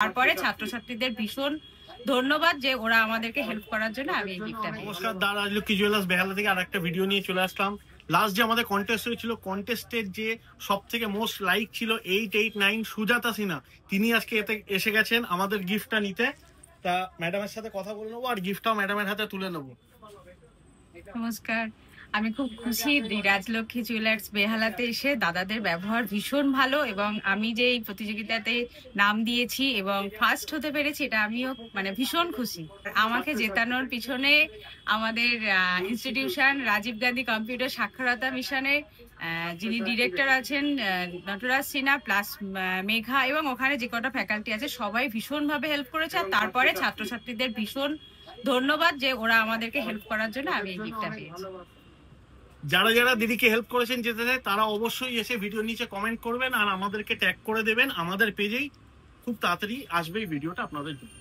তারপরে ছাত্রছাত্রীদের ভীষণ ধন্যবাদ যে ওরা আমাদেরকে হেল্প করার জন্য আমি এই গিফটটা পেয়েছি। নমস্কার, দা রাজলক্ষ্মী জুয়েলার্স বেহালা থেকে আরেকটা ভিডিও নিয়ে চলে আসলাম। লাস্ট যে আমাদের কন্টেস্ট হয়েছিল, কন্টেস্টের যে সব থেকে মোস্ট লাইক ছিল 889 সুজাতা সিনহা, তিনি আজকে এতে এসে গেছেন আমাদের গিফটটা নিতে। তা ম্যাডামের সাথে কথা বলে নেবো আর গিফটটাও ম্যাডামের হাতে তুলে নেবো। নমস্কার, আমি খুব খুশি রাজলক্ষ্মী জুয়েলার্স বেহালাতে এসে। দাদাদের ব্যবহার ভীষণ ভালো এবং আমি যে এই প্রতিযোগিতাতে নাম দিয়েছি এবং ফার্স্ট হতে পেরেছি, এটা আমিও ভীষণ খুশি। আমাকে জেতানোর পিছনে আমাদের ইনস্টিটিউশন রাজীব গান্ধী কম্পিউটার সাক্ষরতা মিশনের যিনি ডিরেক্টর আছেন নটরাজ সিনহা প্লাস মেঘা এবং ওখানে যে কটা ফ্যাকাল্টি আছে সবাই ভীষণভাবে হেল্প করেছে। আর তারপরে ছাত্রছাত্রীদের ভীষণ ধন্যবাদ যে ওরা আমাদেরকে হেল্প করার জন্য আমি এই গিফটটা পেয়েছি। যারা যারা দিদিকে হেল্প করেছেন যেতে চায় তারা অবশ্যই এসে ভিডিও নিচে কমেন্ট করবেন আর আমাদেরকে ট্যাগ করে দেবেন আমাদের পেজেই। খুব তাড়াতাড়ি আসবে এই ভিডিওটা আপনাদের জন্য।